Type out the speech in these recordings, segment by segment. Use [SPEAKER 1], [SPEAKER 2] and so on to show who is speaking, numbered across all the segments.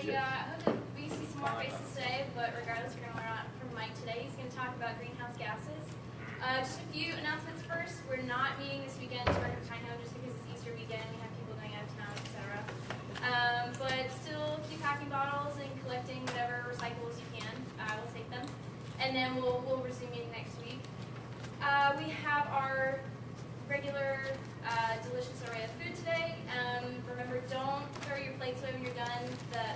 [SPEAKER 1] hope that we see some more faces today, but regardless, we're going to learn a lot from Mike today. He's going to talk about greenhouse gases. Just a few announcements first. We're not meeting this weekend to work at Pine Hill just because it's Easter weekend. We have people going out of town, etc. But still keep packing bottles and collecting whatever recyclables you can. We'll take them. And then we'll resume meeting next week. We have our regular delicious array of food today. Remember, don't throw your plates away when you're done.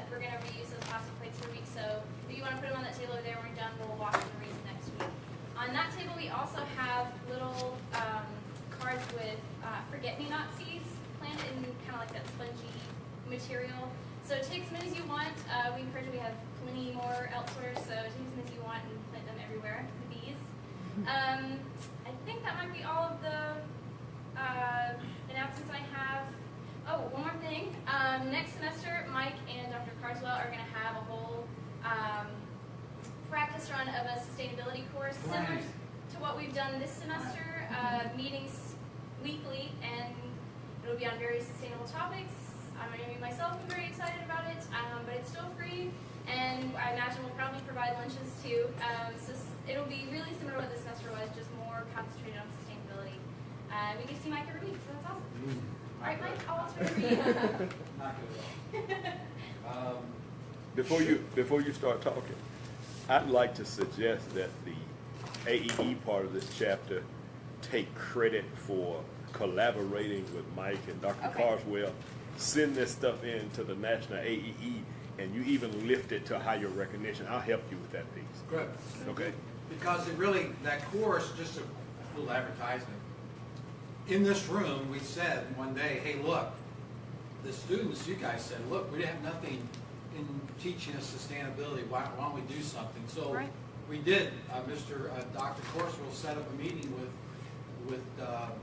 [SPEAKER 1] We're going to reuse those plastic plates for a week, so if you want to put them on that table over there when we're done, we'll wash them and reuse them next week. On that table, we also have little cards with forget-me-not seeds planted in kind of like that spongy material. So take as many as you want. We encourage you. We have plenty more elsewhere, so take as many as you want and plant them everywhere. The bees. I think that might be all of the announcements I have. Oh, one more thing. Next semester, Mike and Dr. Carswell are going to have a whole practice run of a sustainability course similar to what we've done this semester. Meetings weekly, and it'll be on very sustainable topics. I'm going to be myself. I'm very excited about it, but it's still free, and I imagine we'll probably provide lunches too. So it'll be really similar to what this semester was, just more concentrated on sustainability. We get to see Mike every week, so that's awesome. All right, Mike, I'll also read.
[SPEAKER 2] Not good at all.
[SPEAKER 3] Before you start talking, I'd like to suggest that the AEE part of this chapter take credit for collaborating with Mike and Dr. Carswell. Send this stuff in to the National AEE, and you even lift it to higher recognition. I'll help you with that piece.
[SPEAKER 2] Good.
[SPEAKER 3] Okay.
[SPEAKER 2] Because it really, that course, just a little advertisement. In this room, we said one day, hey, look, the students, you guys said, look, we have nothing in teaching us sustainability. Why don't we do something? So we did. Dr. Carswell set up a meeting with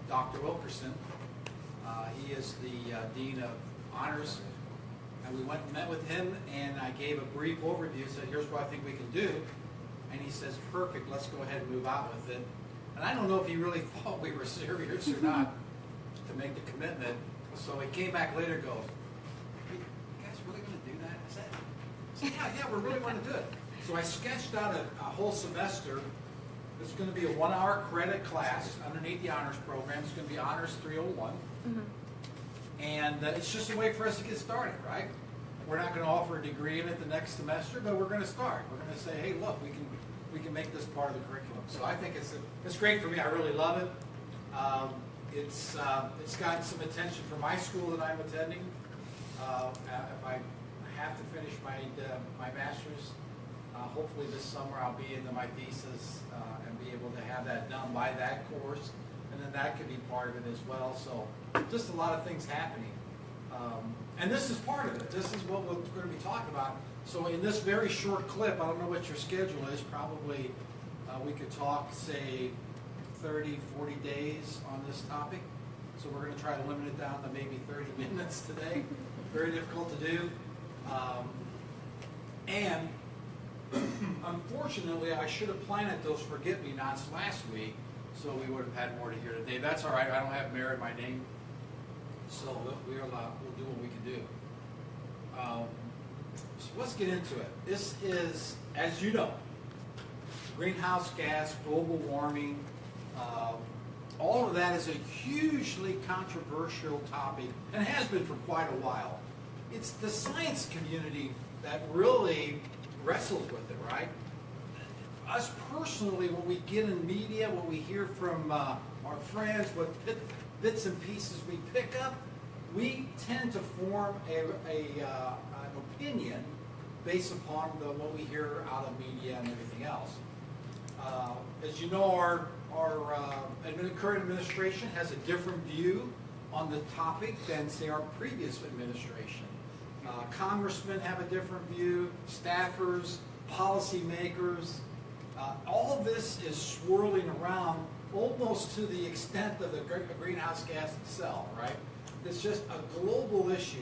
[SPEAKER 2] Dr. Wilkerson. He is the Dean of Honors. And we went and met with him, and I gave a brief overview, said, here's what I think we can do. And he says, perfect, let's go ahead and move out with it. And I don't know if he really thought we were serious or not to make the commitment. So he came back later and goes, hey, you guys really going to do that? I said, yeah, we really want to do it. So I sketched out a whole semester. It's going to be a 1-hour credit class underneath the honors program. It's going to be Honors 301. And it's just a way for us to get started, right? We're not going to offer a degree in it the next semester, but we're going to start. We're going to say, hey, look, we can make this part of the curriculum. So I think it's great for me. I really love it. It's gotten some attention from my school that I'm attending. If I have to finish my master's, hopefully this summer I'll be into my thesis and be able to have that done by that course. And then that could be part of it as well. So just a lot of things happening. And this is part of it. This is what we're going to be talking about. So in this very short clip, I don't know what your schedule is, probably we could talk, say, 30, 40 days on this topic. So we're going to try to limit it down to maybe 30 minutes today. Very difficult to do. And unfortunately, I should have planted those forget-me-nots last week, so we would have had more to hear today. That's all right. I don't have merit in my name, so we'll do what we can do. So let's get into it. This is, as you know, greenhouse gas, global warming. All of that is a hugely controversial topic, and has been for quite a while. It's the science community that really wrestles with it, right? Us personally, what we get in media, what we hear from our friends, what bits and pieces we pick up, we tend to form an opinion based upon what we hear out of media and everything else. As you know, our current administration has a different view on the topic than, say, our previous administration. Congressmen have a different view, staffers, policymakers. All of this is swirling around almost to the extent of the greenhouse gas itself, right? It's just a global issue.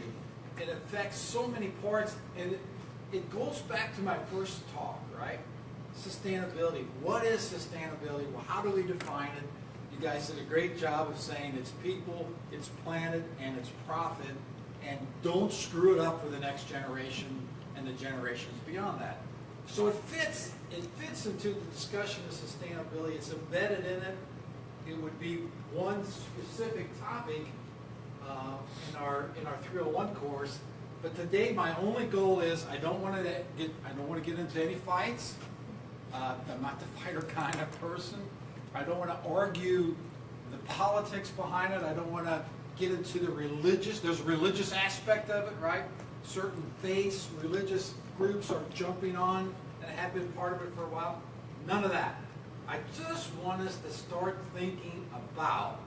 [SPEAKER 2] It affects so many parts, and it goes back to my first talk, right? Sustainability. What is sustainability? Well, how do we define it? You guys did a great job of saying it's people, it's planet, and it's profit. and don't screw it up for the next generation and the generations beyond that. So it fits into the discussion of sustainability. It's embedded in it. It would be one specific topic in our 301 course. But today, my only goal is I don't want to get into any fights. I'm not the fighter kind of person. I don't want to argue the politics behind it. I don't want to get into the religious. There's a religious aspect of it, right? Certain faiths, religious groups are jumping on and have been part of it for a while. None of that. I just want us to start thinking about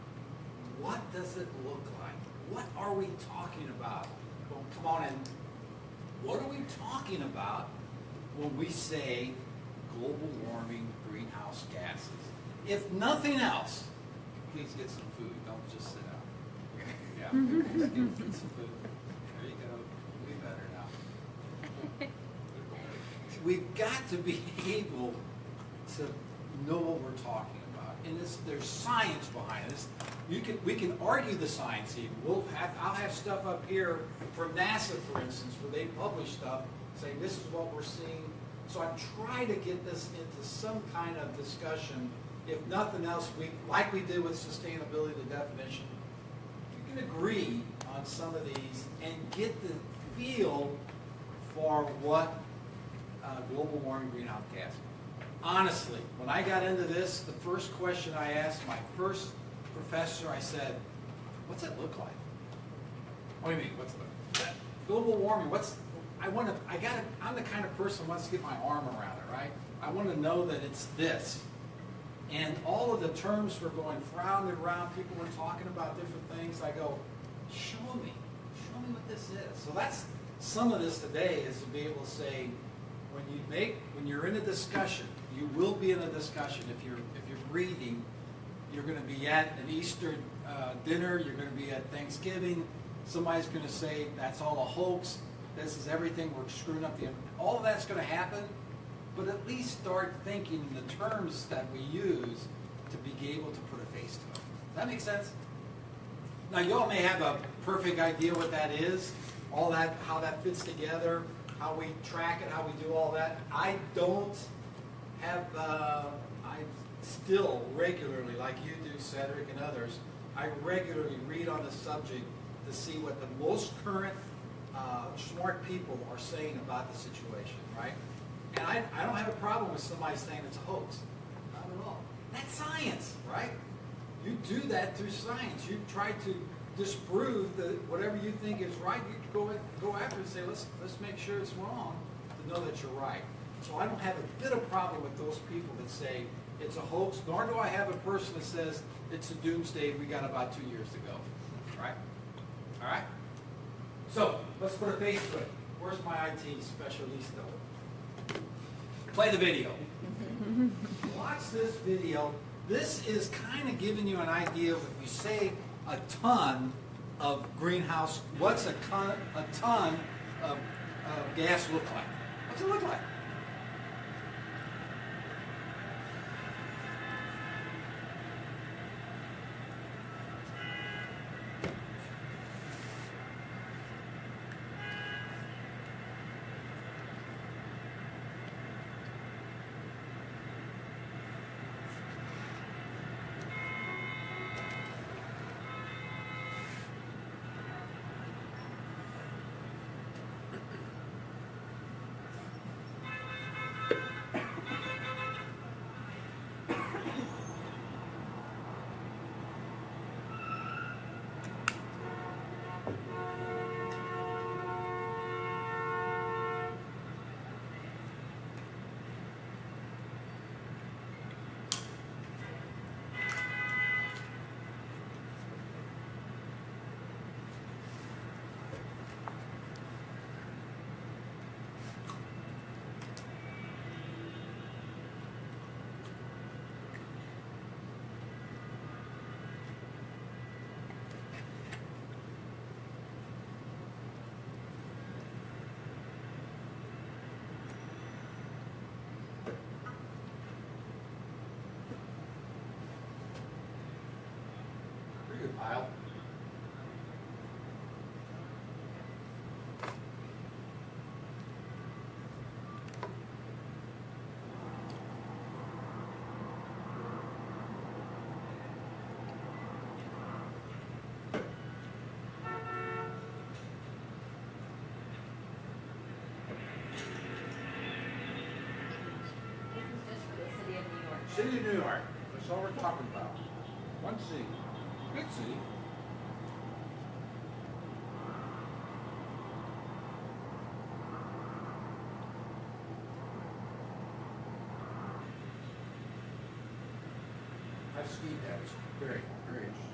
[SPEAKER 2] what does it look like? What are we talking about? Well, come on in. What are we talking about when we say global warming, greenhouse gases? If nothing else, please get some food. Don't just sit down. Yeah, get some food. There you go. We'll be better now. We've got to be able to know what we're talking about, and there's science behind this. We can argue the science even. I'll have stuff up here from NASA, for instance, where they publish stuff saying this is what we're seeing. So I try to get this into some kind of discussion. If nothing else, like we did with sustainability, the definition, we can agree on some of these and get the feel for what global warming, greenhouse gas. Honestly, when I got into this, the first question I asked my first professor, I said, "What's it look like?" What do you mean? What's the global warming? I'm the kind of person who wants to get my arm around it, right? I want to know that it's this. And all of the terms were going round and round. People were talking about different things. I go, show me what this is. So that's some of this today, is to be able to say, when you're in a discussion, you will be in a discussion. If you're reading, you're going to be at an Easter dinner. You're going to be at Thanksgiving. Somebody's going to say that's all a hoax. This is everything. We're screwing up the. All of that's going to happen. But at least start thinking in the terms that we use to be able to put a face to it. Does that make sense? Now, you all may have a perfect idea what that is, all that, how that fits together, how we track it, how we do all that. I don't have, I still regularly, like you do, Cedric and others, I regularly read on the subject to see what the most current smart people are saying about the situation, right? And I don't have a problem with somebody saying it's a hoax. Not at all. That's science, right? You do that through science. You try to disprove whatever you think is right. You go after it and say, let's make sure it's wrong to know that you're right. So I don't have a bit of problem with those people that say it's a hoax, nor do I have a person that says it's a doomsday, we got about 2 years to go. Right? All right? So let's put a face to it. Where's my IT specialista? Play the video. Watch this video. This is kind of giving you an idea of, if you say a ton of greenhouse, what's a ton of gas look like? What's it look like? City of New York. That's all we're talking about. One city. Big city. I've skied that. It's very, very interesting.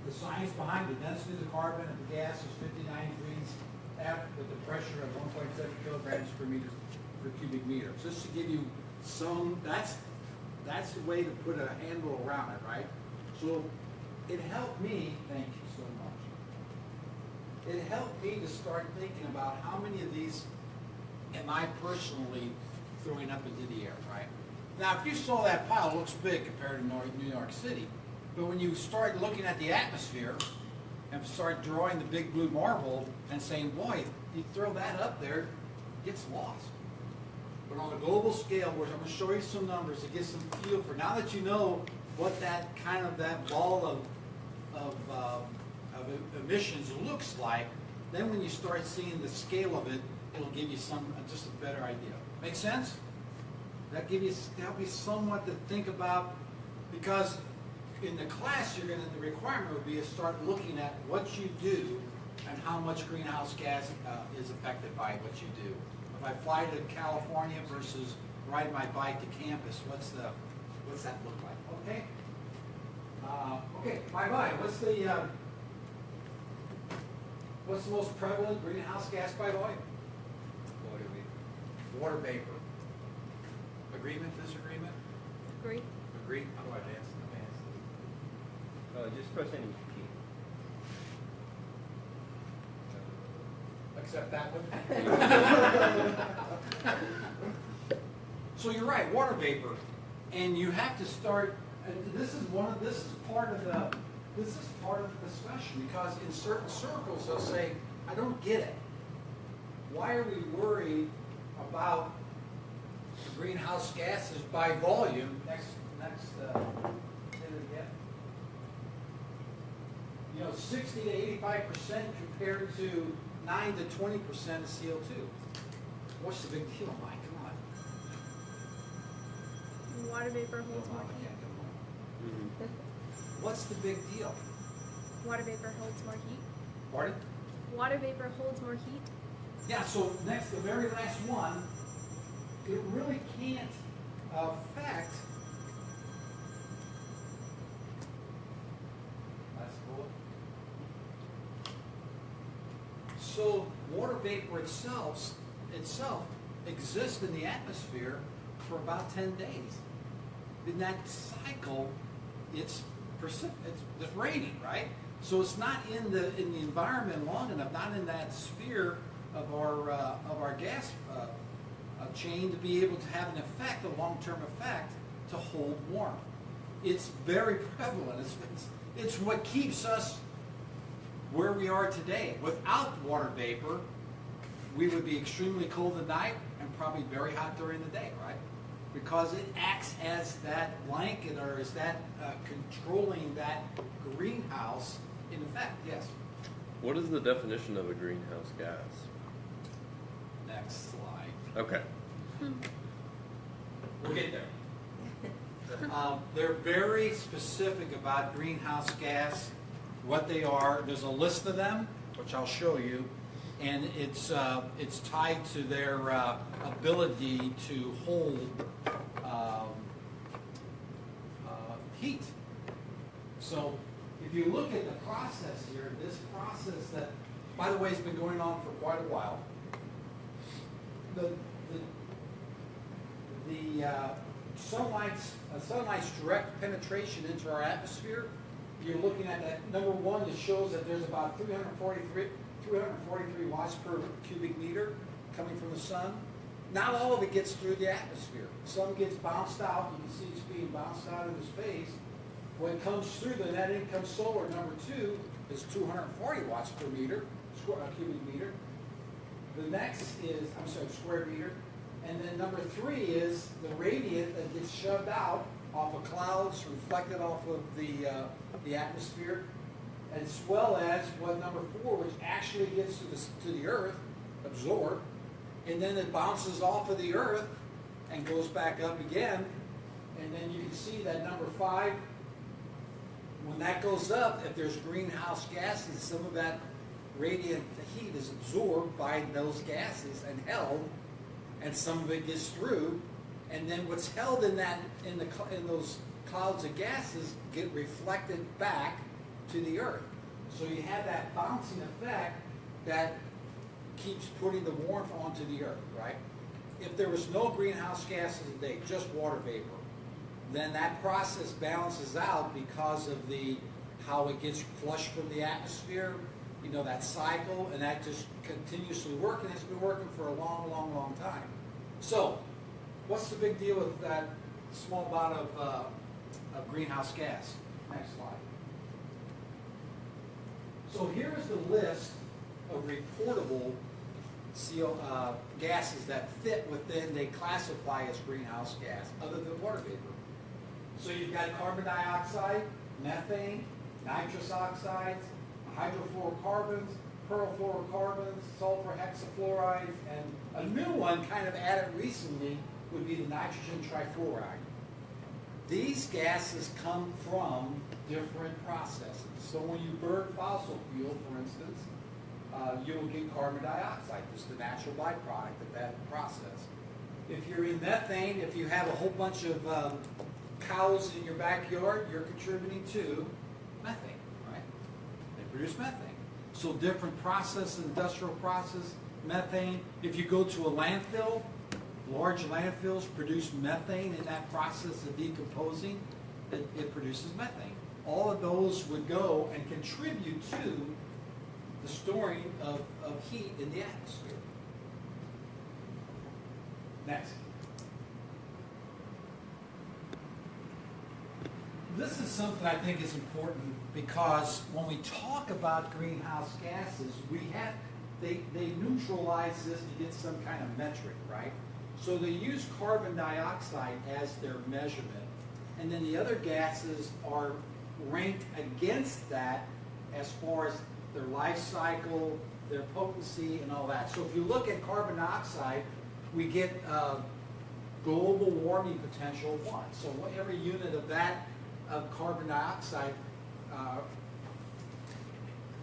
[SPEAKER 2] The science behind the density of the carbon and the gas is 59 degrees F with a pressure of 1.7 kilograms per meter per cubic meter. Just to give you some, that's the way to put a handle around it, right? So it helped me, thank you so much. It helped me to start thinking about how many of these am I personally throwing up into the air, right? Now, if you saw that pile, it looks big compared to New York City. But when you start looking at the atmosphere and start drawing the big blue marble and saying, boy, you throw that up there, it gets lost. But on a global scale, where I'm going to show you some numbers to get some feel for, now that you know what that kind of that ball of emissions looks like, then when you start seeing the scale of it, it'll give you just a better idea. Make sense? That'll be somewhat to think about, because in the class, the requirement would be to start looking at what you do and how much greenhouse gas is affected by what you do. If I fly to California versus ride my bike to campus, what's that look like? Okay. Okay. Bye. What's the most prevalent greenhouse gas by volume? Water vapor. Agreement? Disagreement?
[SPEAKER 4] Agree.
[SPEAKER 2] Agree. How do I dance?
[SPEAKER 5] Just press any key.
[SPEAKER 2] Except that one. So you're right, water vapor, and you have to start. And this is part of the discussion, because in certain circles they'll say, "I don't get it. Why are we worried about greenhouse gases by volume?" Next. You know, 60 to 85% compared to 9 to 20% of CO2. What's the big deal, Mike? Come on.
[SPEAKER 4] Water vapor holds more
[SPEAKER 2] Mama
[SPEAKER 4] heat.
[SPEAKER 2] can't come on. What's the big deal?
[SPEAKER 4] Water vapor holds more heat.
[SPEAKER 2] Pardon?
[SPEAKER 4] Water vapor holds more heat.
[SPEAKER 2] Yeah, so next, the very last one, it really can't affect. That's cool. So water vapor itself exists in the atmosphere for about 10 days. In that cycle, it's raining, right? So it's not in the environment long enough, not in that sphere of our gas chain to be able to have an effect, a long-term effect, to hold warmth. It's very prevalent. It's what keeps us where we are today. Without water vapor, we would be extremely cold at night and probably very hot during the day, right? Because it acts as that blanket, or is that controlling that greenhouse in effect. Yes.
[SPEAKER 5] What is the definition of a greenhouse gas?
[SPEAKER 2] Next slide.
[SPEAKER 5] Okay.
[SPEAKER 2] We'll get there. They're very specific about greenhouse gas, what they are. There's a list of them, which I'll show you, and it's tied to their ability to hold heat. So if you look at the process here, this process that, by the way, has been going on for quite a while, the sunlight's direct penetration into our atmosphere, you're looking at that. Number one, it shows that there's about 343 watts per cubic meter coming from the sun. Not all of it gets through the atmosphere. Some gets bounced out. You can see it's being bounced out into space. When it comes through, the net income solar, number two, is 240 watts per meter, cubic meter. The next is, square meter. And then number 3 is the radiant that gets shoved out off of clouds, reflected off of the atmosphere, as well as what number 4, which actually gets to the earth, absorbed, and then it bounces off of the earth and goes back up again. And then you can see that number 5, when that goes up, if there's greenhouse gases, some of that radiant heat is absorbed by those gases and held, and some of it gets through, and then what's held in those clouds of gases get reflected back to the earth. So you have that bouncing effect that keeps putting the warmth onto the earth, right? If there was no greenhouse gases today, just water vapor, then that process balances out because of how it gets flushed from the atmosphere, you know, that cycle, and that just continuously working. It's been working for a long, long, long time. So, what's the big deal with that small amount of greenhouse gas? Next slide. So here is the list of reportable gases that fit within, they classify as greenhouse gas, other than water vapor. So you've got carbon dioxide, methane, nitrous oxides, hydrofluorocarbons, perfluorocarbons, sulfur hexafluoride, and a new one kind of added recently would be the nitrogen trifluoride. These gases come from different processes. So when you burn fossil fuel, for instance, you will get carbon dioxide, just the natural byproduct of that process. If you're in methane, if you have a whole bunch of cows in your backyard, you're contributing to methane, right? They produce methane. So different process, industrial process, methane. If you go to a landfill, large landfills produce methane in that process of decomposing, it produces methane. All of those would go and contribute to the storing of heat in the atmosphere. Next. This is something I think is important because when we talk about greenhouse gases, they neutralize this to get some kind of metric, right? So they use carbon dioxide as their measurement, and then the other gases are ranked against that as far as their life cycle, their potency, and all that. So if you look at carbon dioxide, we get global warming potential of 1. So every unit of that of carbon dioxide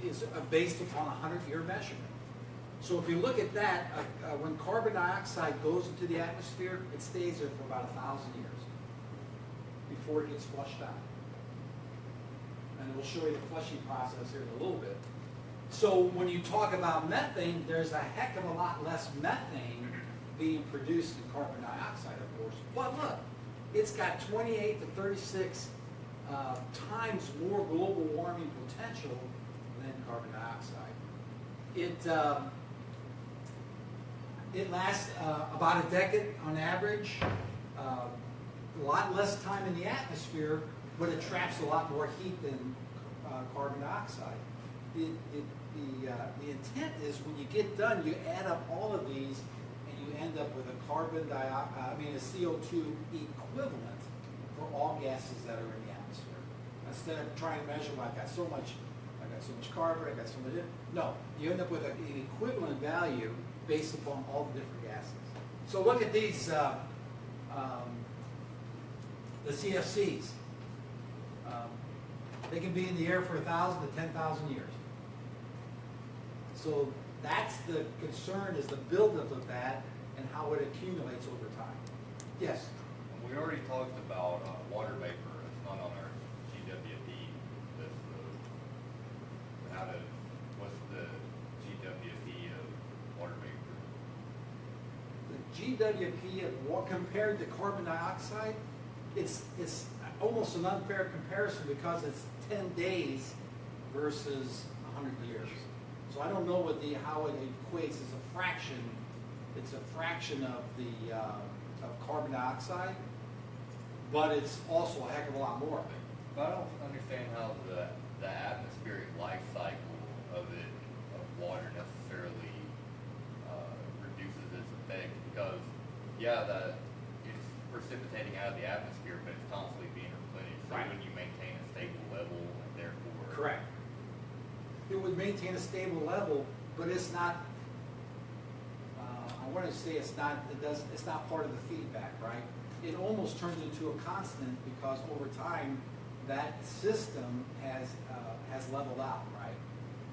[SPEAKER 2] is based upon a 100-year measurement. So if you look at that, when carbon dioxide goes into the atmosphere, it stays there for about 1,000 years before it gets flushed out. And we'll show you the flushing process here in a little bit. So when you talk about methane, there's a heck of a lot less methane being produced than carbon dioxide, of course. But look, it's got 28 to 36 times more global warming potential than carbon dioxide. It lasts about a decade on average, a lot less time in the atmosphere, but it traps a lot more heat than carbon dioxide. The intent is when you get done, you add up all of these and you end up with a CO2 equivalent for all gases that are in the atmosphere. Instead of trying to measure, well, I got so much carbon, I got so much. No, you end up with an equivalent value based upon all the different gases. So look at these, the CFCs. They can be in the air for 1,000 to 10,000 years. So that's the concern, is the buildup of that and how it accumulates over time. Yes?
[SPEAKER 6] We already talked about water vapor. It's not on our GWP list. What's the GWP of water vapor?
[SPEAKER 2] The GWP of compared to carbon dioxide, it's almost an unfair comparison because it's 10 days versus 100 years. So I don't know how it equates. It's a fraction. It's a fraction of the of carbon dioxide, but it's also a heck of a lot more.
[SPEAKER 6] But I don't understand how the atmospheric life cycle of water necessarily reduces its effect, because Yeah, it's precipitating out of the atmosphere, but it's constantly being replenished. So
[SPEAKER 2] Right.
[SPEAKER 6] when you maintain a stable level, and therefore
[SPEAKER 2] Correct. It would maintain a stable level, but it's not, I want to say it's not part of the feedback, right? It almost turns into a constant because over time, that system has leveled out, right?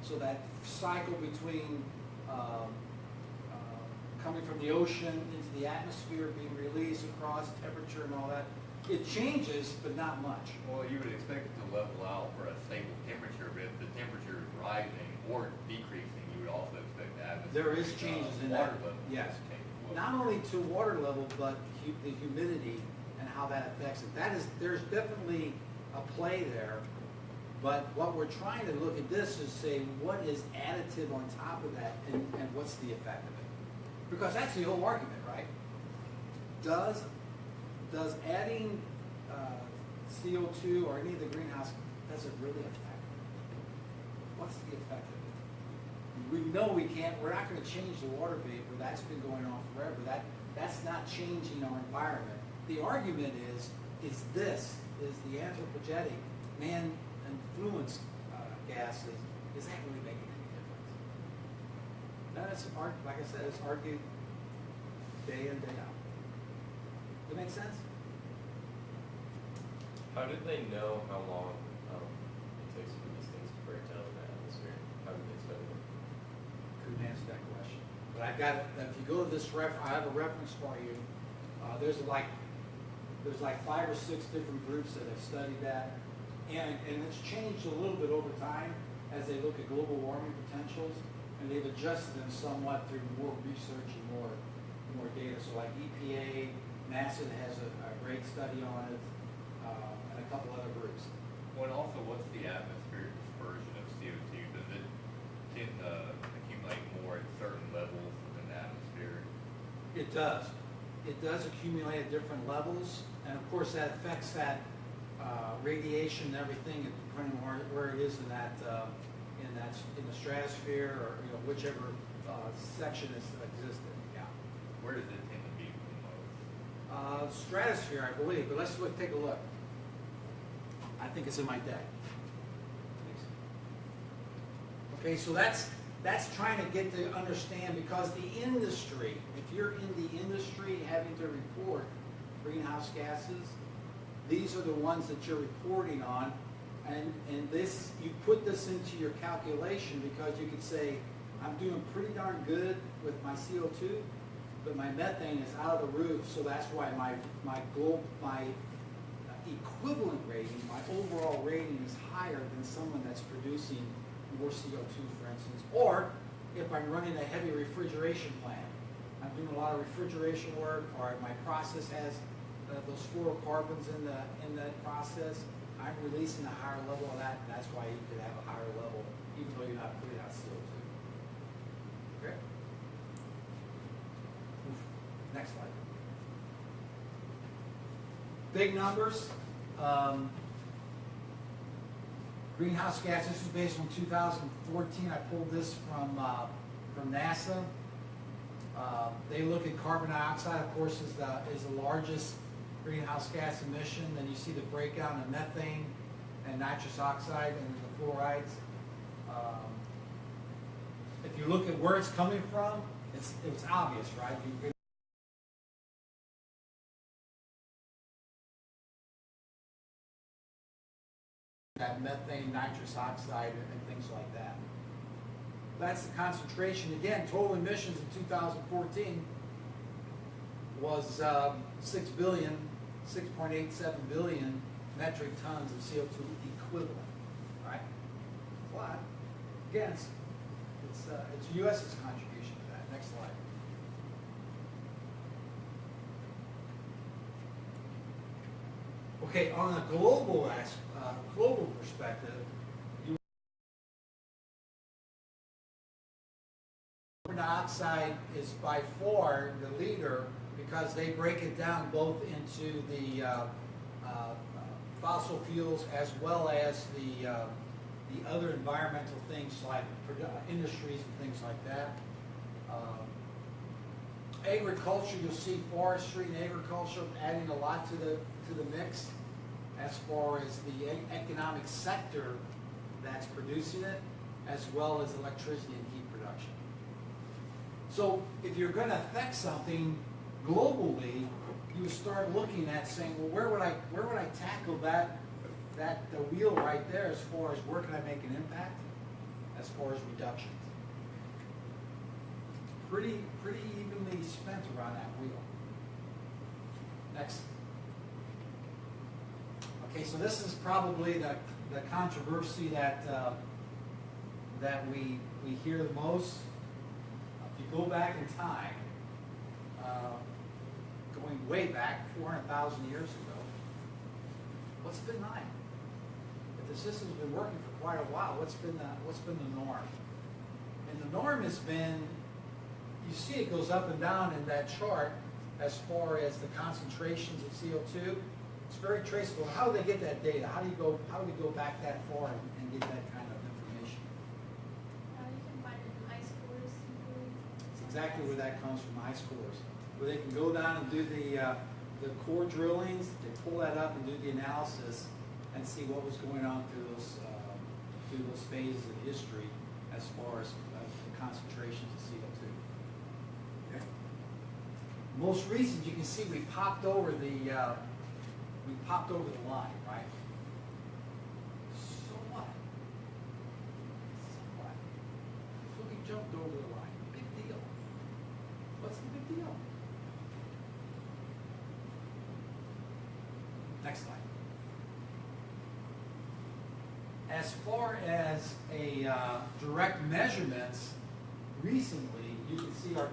[SPEAKER 2] So that cycle between coming from the ocean into the atmosphere, being released across temperature and all that, it changes, but not much.
[SPEAKER 6] well, you would expect it to level out for a stable temperature, but if the temperature is rising or decreasing, you would also expect the atmosphere.
[SPEAKER 2] There is changes in
[SPEAKER 6] water
[SPEAKER 2] that,
[SPEAKER 6] level
[SPEAKER 2] yes.
[SPEAKER 6] to change as well.
[SPEAKER 2] Not only to water level, but the humidity and how that affects it. There's definitely a play there, but what we're trying to look at this is say, what is additive on top of that and what's the effect of it? Because that's the whole argument, right? Does adding CO2 or any of the greenhouse, does it really affect it? What's the effect of it? We know we're not going to change the water vapor. That's been going on forever. That's not changing our environment. The argument is the anthropogenic, man-influenced gases, is that really making any difference? That's, like I said, it's argued day in, day out. Does that make sense?
[SPEAKER 5] How did they know how long it takes for these things to break down in the atmosphere? How did they study it?
[SPEAKER 2] Couldn't answer that question. But I've got, if you go to this I have a reference for you. There's like 5 or 6 different groups that have studied that. And it's changed a little bit over time as they look at global warming potentials. And they've adjusted them somewhat through more research and more data. So like EPA, NASA has a great study on it, and a couple other groups.
[SPEAKER 6] Well, and also, what's the atmospheric dispersion of CO2? Does it tend to accumulate more at certain levels within the atmosphere?
[SPEAKER 2] It does. It does accumulate at different levels, and of course that affects that radiation and everything, depending on where it is in the stratosphere or whichever section is existing. Yeah.
[SPEAKER 6] Where does it tend to be the most?
[SPEAKER 2] Stratosphere, I believe, but let's take a look. I think it's in my deck. Okay, so that's trying to get to understand, because the industry, if you're in the industry having to report greenhouse gases, these are the ones that you're reporting on, and this, you put this into your calculation because you could say, I'm doing pretty darn good with my CO2, but my methane is out of the roof, so that's why my equivalent rating, my overall rating is higher than someone that's producing more CO2, for instance. Or if I'm running a heavy refrigeration plant, I'm doing a lot of refrigeration work, or my process has those fluorocarbons in that process, I'm releasing a higher level of that, and that's why you could have a higher level, even though you're not putting out CO2. Okay? Next slide. Big numbers. Greenhouse gas, this is based on 2014. I pulled this from NASA. They look at carbon dioxide, of course, is the largest greenhouse gas emission. Then you see the breakdown of methane and nitrous oxide and the fluorides. If you look at where it's coming from, it's obvious, right? That methane, nitrous oxide, and things like that. That's the concentration. Again, total emissions in 2014 was 6.87 billion metric tons of CO2 equivalent. Right? A lot. Again, it's U.S.'s contribution to that. Next slide. Okay, on a global perspective, carbon dioxide is by far the leader because they break it down both into the fossil fuels as well as the other environmental things like industries and things like that. agriculture, you'll see forestry and agriculture adding a lot to the mix as far as the economic sector that's producing it, as well as electricity and heat production. So if you're going to affect something globally, you start looking at saying, well, where would I tackle the wheel right there as far as where can I make an impact as far as reductions? Pretty evenly spent around that wheel. Next. Okay, so this is probably the controversy that we hear the most. If you go back in time, going way back 400,000 years ago, what's been benign? If the system's been working for quite a while, what's been the norm? And the norm has been, you see it goes up and down in that chart as far as the concentrations of CO2. It's very traceable. How do they get that data? How do we go back that far and get that kind of information?
[SPEAKER 1] You can find it in ice cores.
[SPEAKER 2] It's exactly where that comes from, ice cores, where they can go down and do the core drillings. They pull that up and do the analysis and see what was going on through those phases of history as far as the concentrations of CO2. Okay. Most recent, you can see we popped over the line, right? So what? So we jumped over the line. Big deal. What's the big deal? Next slide. As far as a direct measurements, recently you can see our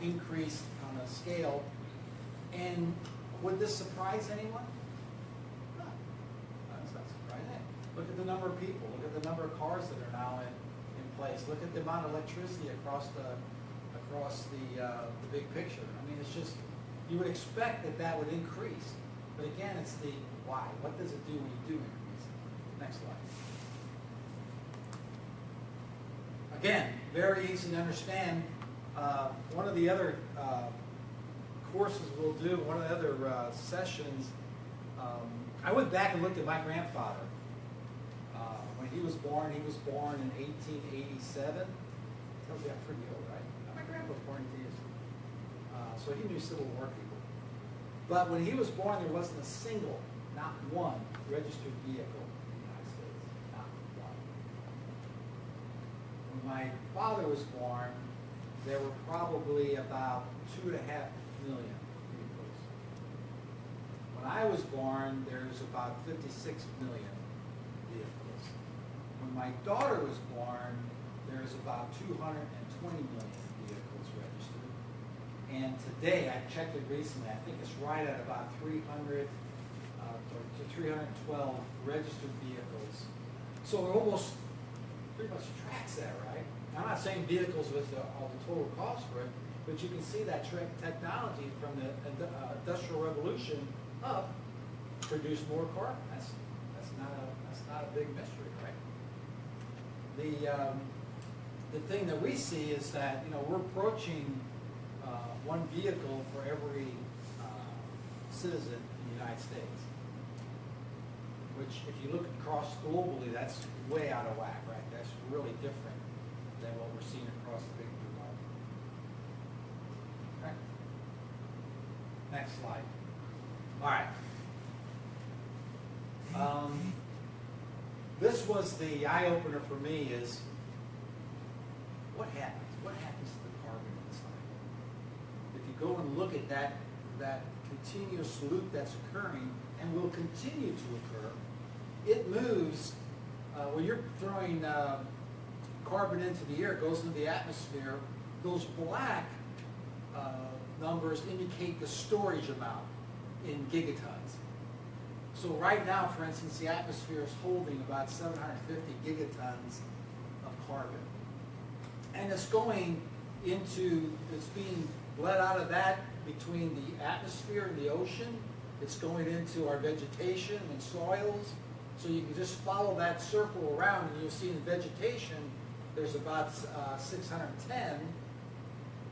[SPEAKER 2] increase on a scale. And would this surprise anyone? No, that's not surprising. Look at the number of people. Look at the number of cars that are now in place. Look at the amount of electricity across the big picture. I mean, it's just, you would expect that would increase. But again, it's the why. What does it do when you do increase it? Next slide. Again, very easy to understand. One of the other courses we'll do, one of the other sessions, I went back and looked at my grandfather. When he was born in 1887. Tells you I'm pretty old, right? My grandpa was born in 1887. So he knew Civil War people. But when he was born, there wasn't a single, not one, registered vehicle in the United States. Not one. When my father was born, there were probably about 2.5 million vehicles. When I was born, there's about 56 million vehicles. When my daughter was born, there's about 220 million vehicles registered. And today, I checked it recently, I think it's right at about 300 to 312 registered vehicles. So it almost pretty much tracks that, right? I'm not saying vehicles was the total cost for it, but you can see that technology from the Industrial Revolution up produced more carbon. That's not a big mystery, right? The thing that we see is that we're approaching one vehicle for every citizen in the United States, which if you look across globally, that's way out of whack, right? That's really different than what we're seeing across the big blue line. Okay. Next slide. All right. This was the eye-opener for me is, what happens? What happens to the carbon in the cycle? If you go and look at that continuous loop that's occurring and will continue to occur, it moves, when you're throwing carbon into the air, it goes into the atmosphere, those black numbers indicate the storage amount in gigatons. So right now, for instance, the atmosphere is holding about 750 gigatons of carbon. And it's going into, it's being bled out of that between the atmosphere and the ocean. It's going into our vegetation and soils. So you can just follow that circle around and you'll see in vegetation, there's about 610.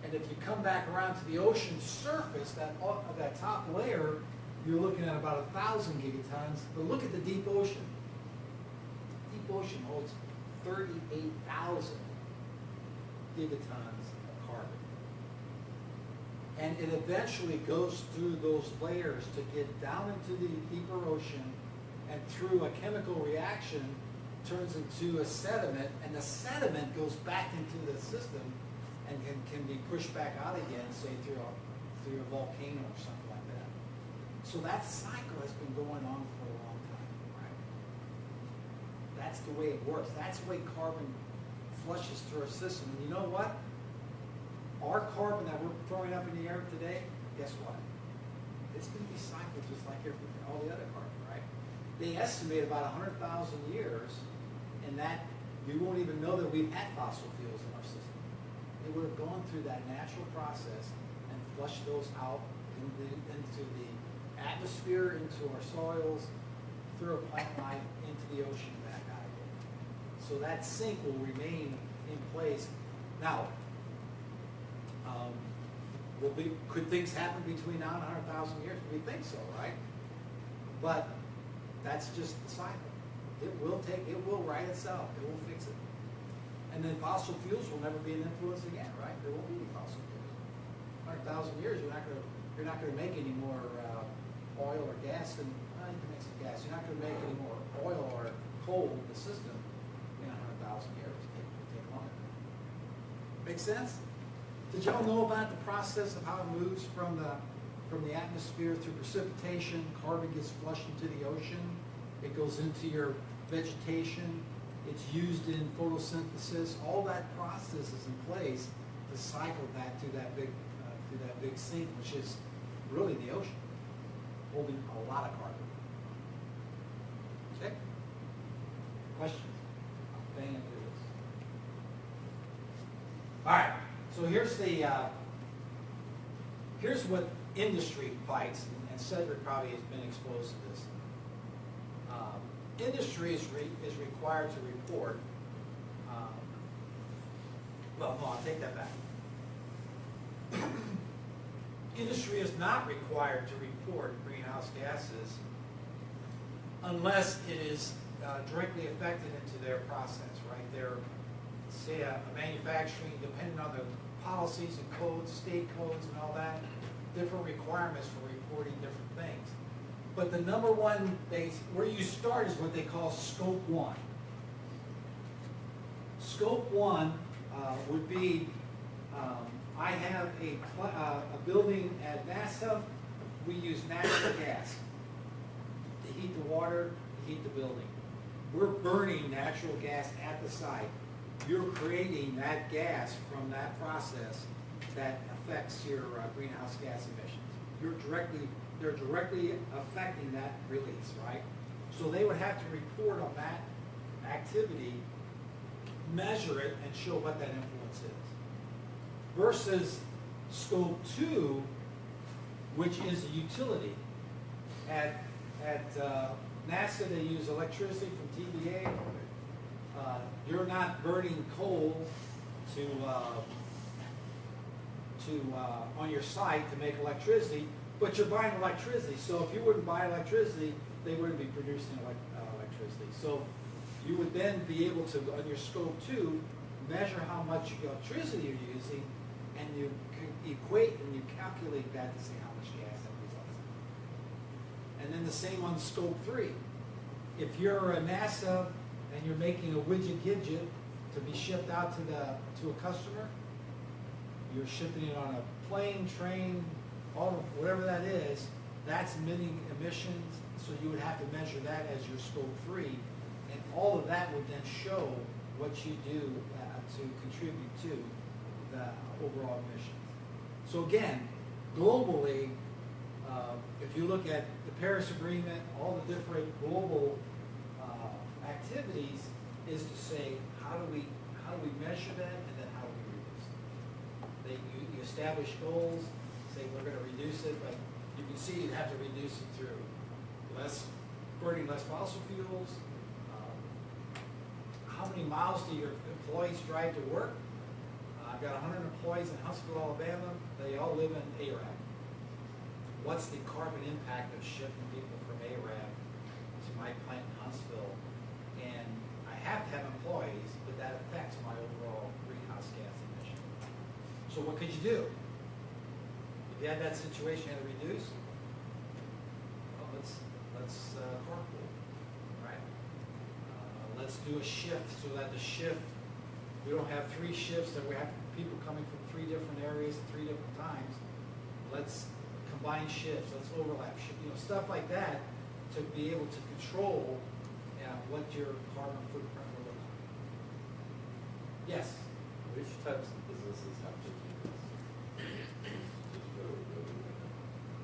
[SPEAKER 2] And if you come back around to the ocean surface, that top layer, you're looking at about 1,000 gigatons. But look at the deep ocean. Deep ocean holds 38,000 gigatons of carbon. And it eventually goes through those layers to get down into the deeper ocean, and through a chemical reaction turns into a sediment, and the sediment goes back into the system and can be pushed back out again, say through a volcano or something like that. So that cycle has been going on for a long time, right? That's the way it works. That's the way carbon flushes through our system. And you know what? Our carbon that we're throwing up in the air today, guess what? It's going to be cycled just like all the other carbon, right? They estimate about 100,000 years, and that we won't even know that we've had fossil fuels in our system. They would have gone through that natural process and flushed those out into the atmosphere, into our soils, through our plant life, into the ocean and back out again. So that sink will remain in place. Now, could things happen between now and 100,000 years? We think so, right? But that's just the cycle. It will right itself. It will fix it. And then fossil fuels will never be an influence again, right? There won't be any fossil fuels. 100,000 years, you're not going to make any more oil or gas. You can make some gas. You're not going to make any more oil or coal in the system in 100,000 years. It'll take longer. Make sense? Did y'all know about the process of how it moves from the atmosphere through precipitation? Carbon gets flushed into the ocean. It goes into your vegetation. It's used in photosynthesis. All that process is in place to cycle that through that big sink, which is really the ocean, holding a lot of carbon. Okay? Questions? I'm banging through this. All right. So here's what industry fights, and Cedric probably has been exposed to this. Industry is required to report. Well, no, I'll take that back. Industry is not required to report greenhouse gases unless it is directly affected into their process, right? Say a manufacturing, depending on the policies and codes, state codes and all that, different requirements for reporting different things. But the number one where you start is what they call Scope 1. Scope 1 would be, I have a building at NASA. We use natural gas to heat the water, to heat the building. We're burning natural gas at the site. You're creating that gas from that process that affects your greenhouse gas emissions. They're directly affecting that release, right? So they would have to report on that activity, measure it, and show what that influence is. Versus Scope 2, which is a utility. At NASA, they use electricity from TVA. You're not burning coal on your site to make electricity, but you're buying electricity. So if you wouldn't buy electricity, they wouldn't be producing electricity. So you would then be able to, on your Scope 2, measure how much electricity you're using, and you equate and you calculate that to see how much gas that results in. And then the same on Scope 3. If you're a NASA and you're making a widget to be shipped out to a customer, you're shipping it on a plane, train, whatever that is, that's emitting emissions, so you would have to measure that as your Scope 3, and all of that would then show what you do to contribute to the overall emissions. So again, globally, if you look at the Paris Agreement, all the different global activities is to say, how do we measure that, and then how do we reduce it? You establish goals, say we're going to reduce it, but you can see you have to reduce it through burning less fossil fuels. How many miles do your employees drive to work? I've got 100 employees in Huntsville, Alabama. They all live in Arab. What's the carbon impact of shipping people from Arab to my plant in Huntsville? And I have to have employees, but that affects my overall greenhouse gas emission. So what could you do? If you had that situation you had to reduce, well, let's carpool, right? Let's do a shift so that the shift, we don't have 3 shifts that we have people coming from 3 different areas at 3 different times. Let's combine shifts, let's overlap shifts, stuff like that to be able to control what your carbon footprint will look like. Yes?
[SPEAKER 5] Which types of businesses have to do this?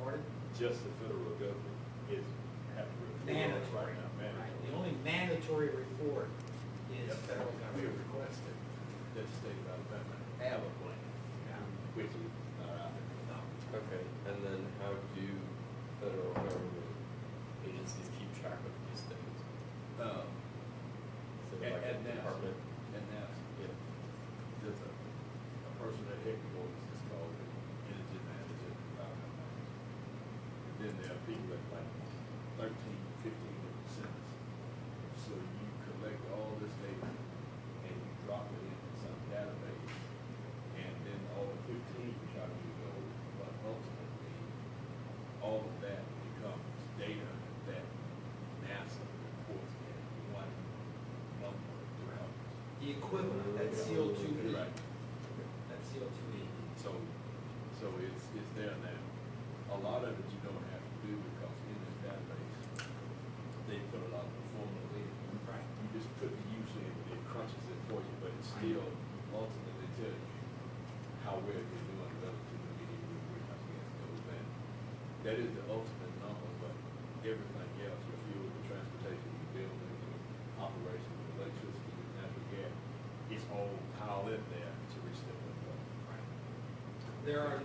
[SPEAKER 2] Pardon?
[SPEAKER 3] Just the federal government is have to report
[SPEAKER 2] Mandatory.
[SPEAKER 3] right now,
[SPEAKER 2] Right.
[SPEAKER 3] mandatory.
[SPEAKER 2] The only mandatory report is federal
[SPEAKER 3] We
[SPEAKER 2] government.
[SPEAKER 3] have requested that the state of Alabama have a plan, which is not out there.
[SPEAKER 2] No.
[SPEAKER 5] Okay, and then how do federal government agencies keep track of these things? Is it like a
[SPEAKER 3] NASA,
[SPEAKER 5] department?
[SPEAKER 3] at NASA, yeah. There's a person at headquarters that's called the energy manager, environmental manager. And then there are people at like 13, 15 different centers. So you collect all this data and you drop it into some database, and then all the 15 you try to move over, but ultimately, all of that becomes data that NASA reports in one number throughout.
[SPEAKER 2] The equivalent, that CO2e.
[SPEAKER 3] Right.
[SPEAKER 2] That CO2e.
[SPEAKER 3] So it's there now. A lot of it you don't have to do because in this database, they put a lot of the formula in.
[SPEAKER 2] Right.
[SPEAKER 3] You just put the use in, and it crunches it for you, but it still ultimately tells you how well you're doing relative to the median greenhouse gas goes in. That is the ultimate number, but everything else, your fuel, your transportation, your building, your operation, your electricity, your natural gas, it's all piled in there to reach that number.
[SPEAKER 2] There are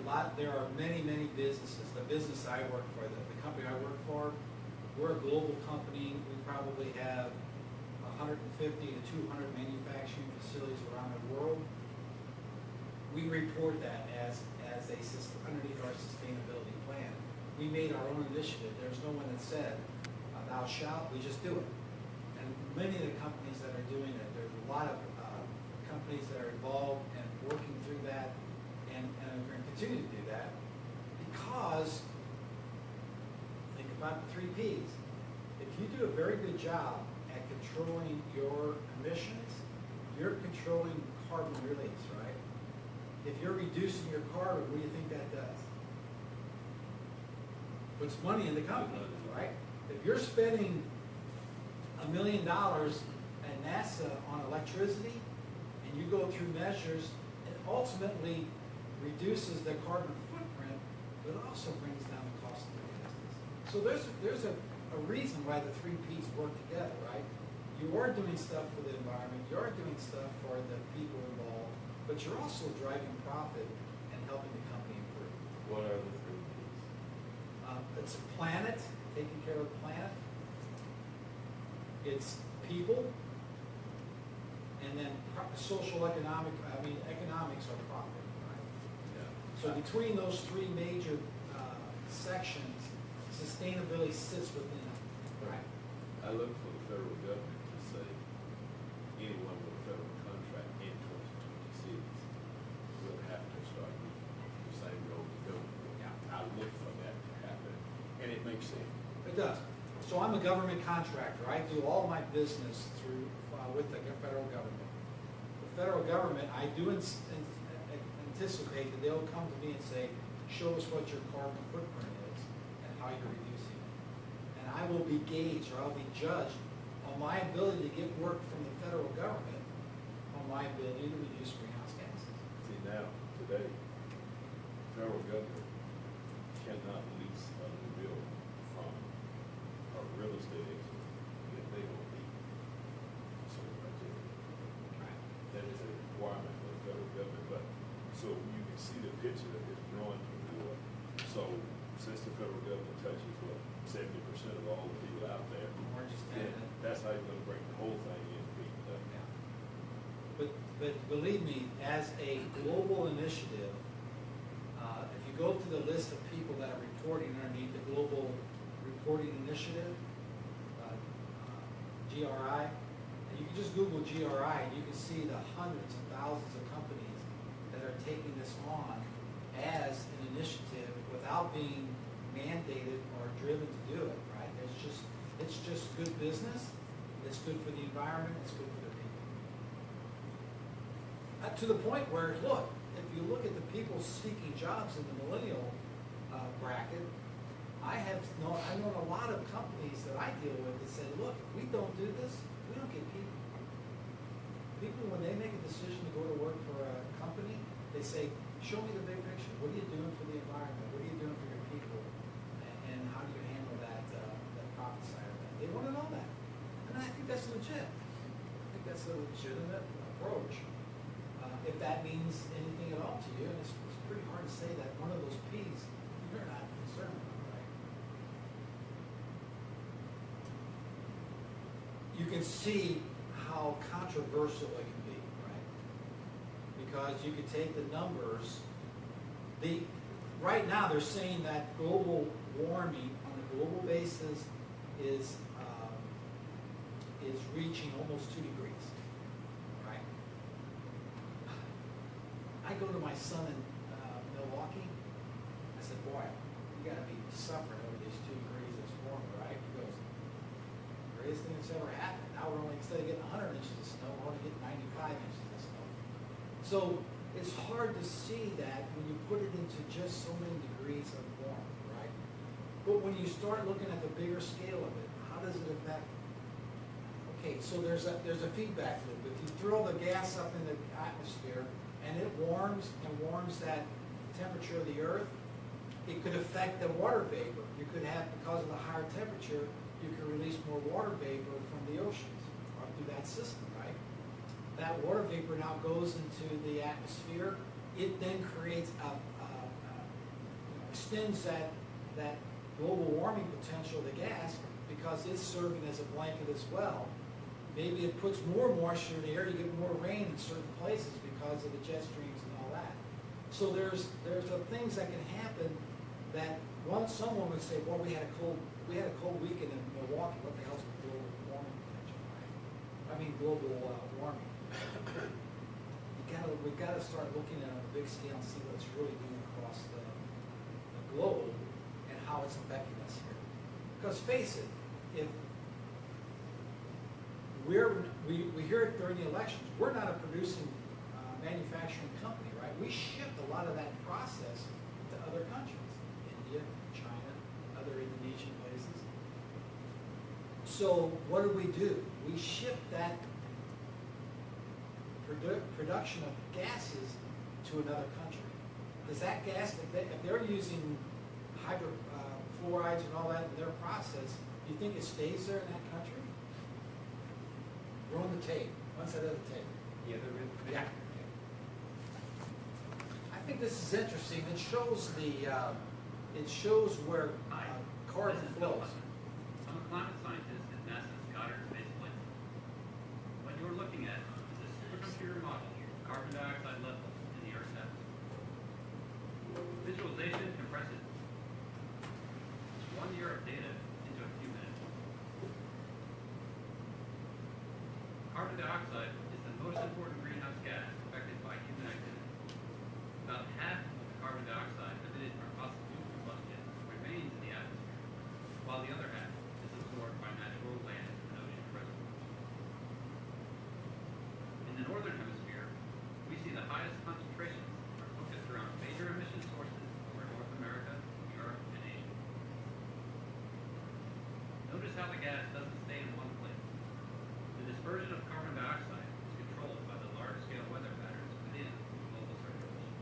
[SPEAKER 2] many businesses. The business I work for, the company I work for, we're a global company. We probably have 150 to 200 manufacturing facilities around the world. We report that as a system underneath our sustainability plan. We made our own initiative. There's no one that said, thou shalt, we just do it. And many of the companies that are doing it, there's a lot of companies that are involved and working through that, and are going to continue to do that, because think about the 3 Ps. If you do a very good job at controlling your emissions, you're controlling carbon release, right? If you're reducing your carbon, what do you think that does? Puts money in the company, right? If you're spending $1 million at NASA on electricity, and you go through measures, it ultimately reduces the carbon footprint, but it also brings down the cost of the business. So there's a reason why the 3 Ps work together, right? You are doing stuff for the environment, you are doing stuff for the people involved, but you're also driving profit and helping the company improve.
[SPEAKER 5] What are the 3 Ps?
[SPEAKER 2] It's planet, taking care of the planet. It's people. And then economics are profit, right?
[SPEAKER 3] Yeah.
[SPEAKER 2] So between those 3 major sections, sustainability sits within them. Right.
[SPEAKER 3] I look for the federal government to say anyone with a federal contract in 2026 will have to start using the same road to go.
[SPEAKER 2] Yeah.
[SPEAKER 3] I look for that to happen, and it makes sense.
[SPEAKER 2] It does. So I'm a government contractor. I do all my business through with the federal government. The federal government, I do anticipate that they'll come to me and say, show us what your carbon footprint is and how you're reducing it. And I will be gauged, or I'll be judged on my ability to get work from the federal government on my ability to reduce greenhouse gases.
[SPEAKER 3] See, now, today, federal government cannot lease a new building from a real estate agent if they don't meet certain criteria. That is a requirement for the federal government, but, so you can see the picture that is growing toward. So, since the federal government touches, 70% of all the people out there,
[SPEAKER 2] Or just
[SPEAKER 3] then that's how you're gonna bring the whole thing in, beat up.
[SPEAKER 2] Yeah. But believe me, as a global initiative, if you go to the list of people that are reporting underneath the Global Reporting Initiative, GRI, and you can just Google GRI and you can see the hundreds of thousands of companies that are taking this on as an initiative without being mandated or driven to do it, right? It's just good business, it's good for the environment, it's good for the people. To the point where, look, if you look at the people seeking jobs in the millennial bracket, I've known a lot of companies that I deal with that say, look, if we don't do this, we don't get people. People, when they make a decision to go to work for a company, they say, show me the big picture. What are you doing for the environment? What are you doing for your people? And how do you handle that profit side of that? They want to know that. And I think that's legit. I think that's a legitimate approach. If that means anything at all to you, and it's pretty hard to say that one of those P's you're not concerned about, right? You can see how controversial it can be, right? Because you could take the numbers. Right now they're saying that global warming on a global basis is reaching almost 2 degrees, right? I go to my son in Milwaukee. I said, boy, you got to be suffering over these 2 degrees this warmer, right? He goes, greatest thing that's ever happened. Now we're only, instead of getting 100 inches of snow, we're only getting 95 inches of snow. So it's hard to see that when you put it into just so many degrees of warmth, right? But when you start looking at the bigger scale of it, how does it affect? Okay, so there's a feedback loop. If you throw the gas up in the atmosphere and it warms that temperature of the earth, it could affect the water vapor. You could have, because of the higher temperature, you can release more water vapor from the oceans or through that system, right? That water vapor now goes into the atmosphere. It then creates extends that global warming potential of the gas because it's serving as a blanket as well. Maybe it puts more moisture in the air. You get more rain in certain places because of the jet streams and all that. So there's things that can happen that someone would say, well, we had a cold weekend in Milwaukee. What the hell's global warming potential, right? I mean global warming. We've got to start looking at it on a big scale and see what it's really doing across the globe and how it's affecting us here. Because face it, if we hear it during the elections, we're not a producing manufacturing company, right? We ship a lot of that process to other countries, India, China, other Indonesian places. So what do? We ship that production of gases to another country. Does that gas, if they're using hydrofluorides and all that in their process, do you think it stays there in that country? We're on the tape. One side of the tape. Yeah. I think this is interesting. It shows where carbon flows.
[SPEAKER 7] I'm a climate scientist at NASA's Goddard Space Flight Center. What you're looking at is a supercomputer model of carbon dioxide levels in the Earth's atmosphere. Visualization compresses 1 year of data into a few minutes. Carbon dioxide is the most important greenhouse gas affected by human activity. About half of the carbon dioxide emitted from fossil fuel combustion remains in the atmosphere, while the other half is absorbed by natural land and ocean reservoirs. In the northern hemisphere, we see the highest concentrations are focused around major emission sources over North America, Europe, and Asia. Notice how the gas doesn't stay in one place. The dispersion of carbon dioxide is controlled by the large-scale weather patterns within global circulation.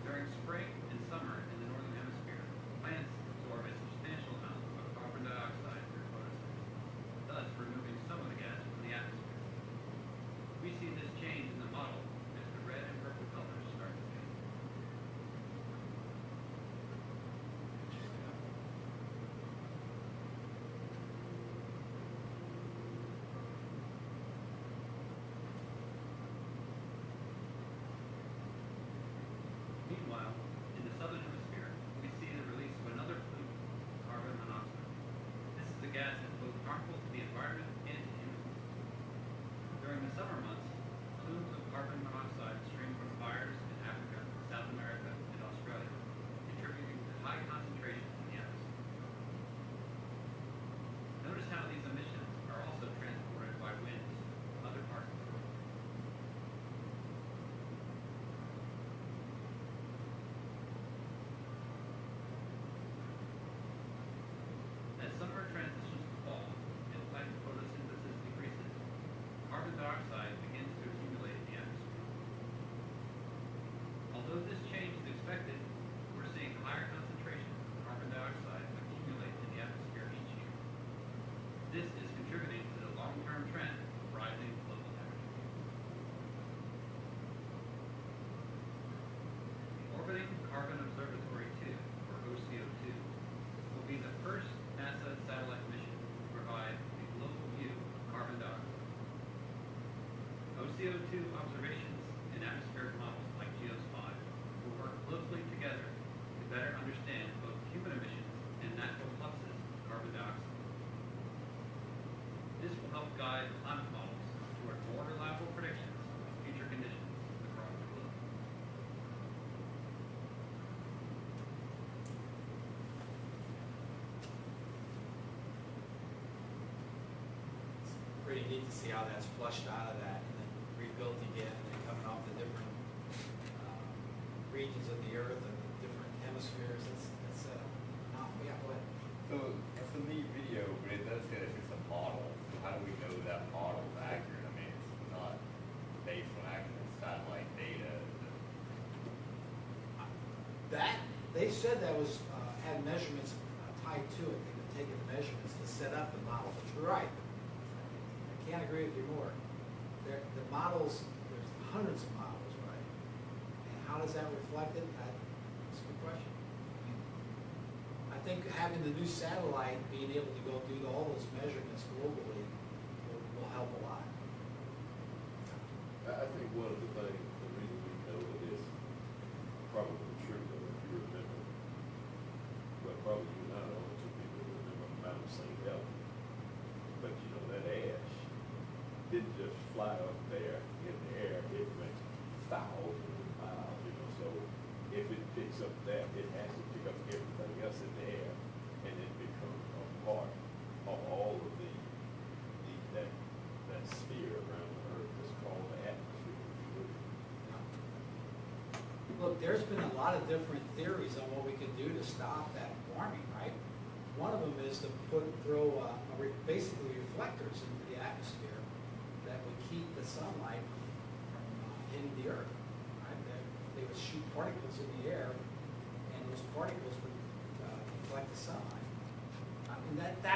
[SPEAKER 7] During spring and summer in the northern hemisphere, plants absorb a substantial amount of carbon dioxide through photosynthesis, thus removing some of the gas from the atmosphere. We see this change in the model as the red and purple colors start to fade. dioxide begins to accumulate in the atmosphere. Although this change is expected, we're seeing higher concentrations of carbon dioxide accumulate in the atmosphere each year. This is contributing to the long-term trend of rising global temperatures. The Orbiting Carbon Observatory 2, or OCO2, will be the first NASA satellite mission to provide a global view of carbon dioxide. OCO2 observations and atmospheric models like GEOS-5 will work closely together to better understand both human emissions and natural fluxes of carbon dioxide. This will help guide climate models toward more reliable predictions of future conditions across the globe.
[SPEAKER 2] Pretty neat to see how that's flushed out of that and then rebuilt again and coming off the different regions of the earth and the different hemispheres. That's yeah, go ahead.
[SPEAKER 6] So it's a neat video, but it does say that it's a model. So how do we know that model is accurate? I mean, it's not based on actual satellite data.
[SPEAKER 2] That they said that was had measurements tied to it. They could take the measurements to set up the model. But you're right. I can't agree with you more. The models, there's hundreds of models, right? And how does that reflect it? That's a good question. I think having the new satellite, being able to go do all those measurements globally will help a lot.
[SPEAKER 3] I think one of the things, the reason we know it is probably true, though, if you remember, well, probably you're not the only two people who remember Mount St. Helens, but you know, that ash didn't just fly up there in the air, it went thousands of miles, you know, so if it picks up that, it has to pick up everything else in the air, and it becomes a part of all of that sphere around the earth that's called the atmosphere.
[SPEAKER 2] Look, there's been a lot of different theories on what we can do to stop that warming, right? One of them is to throw basically reflectors into the atmosphere that would keep the sunlight from hitting the earth. Right? They would shoot particles in the air, and those particles would reflect the sunlight. I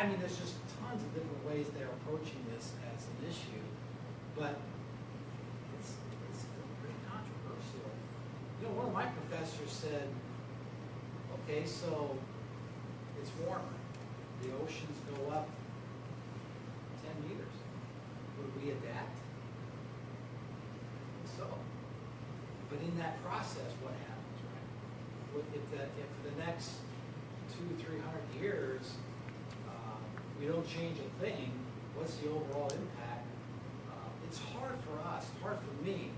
[SPEAKER 2] mean, there's just tons of different ways they're approaching this as an issue, but it's still pretty controversial. You know, one of my professors said, okay, so it's warmer. The oceans go up 10 meters. Would we adapt? So, but in that process, what happens, right? If the next 200-300 years we don't change a thing, what's the overall impact? It's hard for us, hard for me,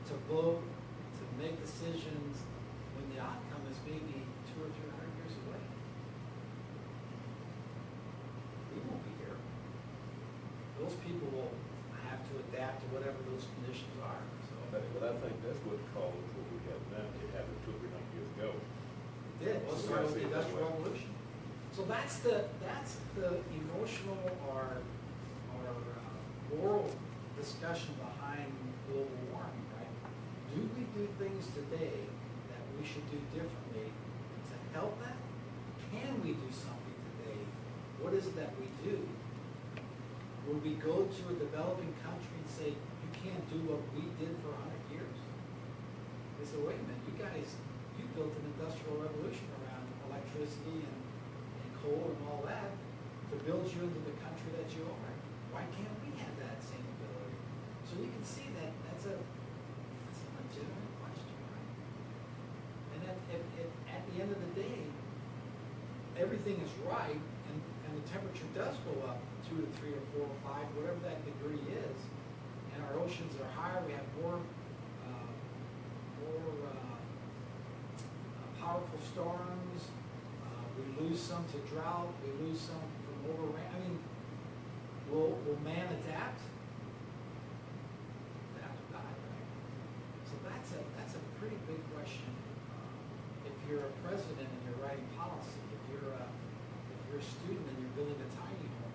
[SPEAKER 2] to vote, to make decisions when the outcome is maybe 200 or 300 years away. We won't be here. Those people will have to adapt to whatever those conditions are. So
[SPEAKER 3] But I think that's what caused what we have now. It happened 200 or 300 years ago.
[SPEAKER 2] it did. Well,
[SPEAKER 3] So
[SPEAKER 2] started with
[SPEAKER 3] I
[SPEAKER 2] the
[SPEAKER 3] see that
[SPEAKER 2] Industrial
[SPEAKER 3] way.
[SPEAKER 2] Revolution. So that's the emotional or moral discussion behind global warming, right? Do we do things today that we should do differently to help that? Can we do something today? What is it that we do? Will we go to a developing country and say, you can't do what we did for 100 years? They say, wait a minute, you guys, you built an industrial revolution around electricity and coal and all that to build you into the country that you are. Why can't we have that same ability? So you can see that that's a legitimate question, right? And at the end of the day, everything is right, and the temperature does go up 2 to 3 or 4 or 5, whatever that degree is, and our oceans are higher. We have more powerful storms. We lose some to drought. We lose some from overrain. I mean, will man adapt? Adapt or die, right? So that's a pretty big question. If you're a president and you're writing policy, if you're a student and you're building a tiny home,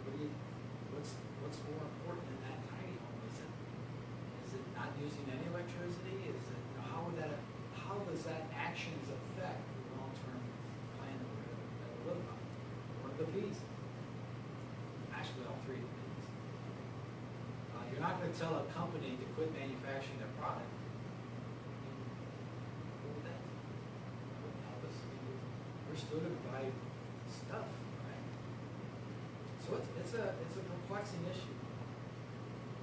[SPEAKER 2] what's more important in that tiny home? Is it could tell a company to quit manufacturing their product. What would that do? That wouldn't help us. I mean, we're still going to buy stuff, right? So it's a perplexing issue.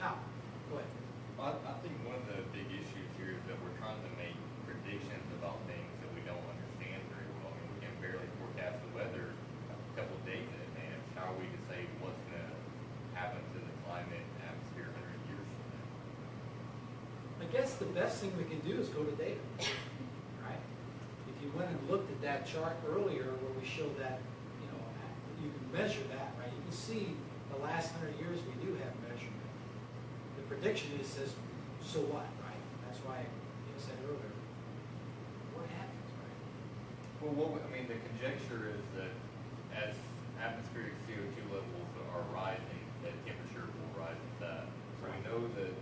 [SPEAKER 2] Now, go ahead.
[SPEAKER 6] I think one of the big issues here is that we're trying to make predictions about things that we don't understand very well. I mean, we can barely forecast the weather a couple of days in advance. How are we to say what's going to happen to the climate and atmosphere 100 years from now?
[SPEAKER 2] I guess the best thing we can do is go to data, right? If you went and looked at that chart earlier where we showed that, you know, you can measure that, right? You can see the last 100 years we do have measurement. The prediction is says, so what, right? That's why you said earlier, what happens, right?
[SPEAKER 6] Well, I mean, the conjecture is that as atmospheric CO2 levels are rising, that temperature will rise with that. So we know that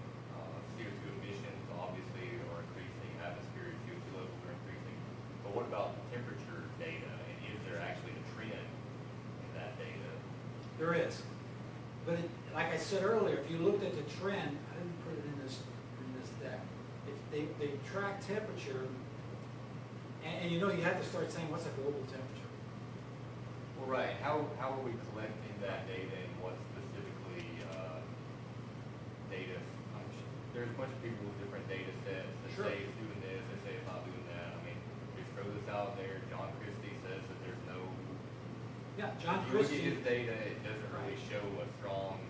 [SPEAKER 6] CO2 emissions obviously are increasing, atmospheric CO2 levels are increasing. But what about temperature data? And is there actually a trend in that data?
[SPEAKER 2] There is. But like I said earlier, if you looked at the trend, I didn't put it in this deck. If they track temperature, and you know you have to start saying what's a global temperature.
[SPEAKER 6] Well, right. How are we collecting that data and what specifically data? There's a bunch of people with different data sets that
[SPEAKER 2] Sure.
[SPEAKER 6] say it's doing this, they say it's not doing that. I mean, just throw this out there. John Christie says that there's no.
[SPEAKER 2] Yeah, John
[SPEAKER 6] If you look at
[SPEAKER 2] Christie.
[SPEAKER 6] his data, it doesn't really show a strong.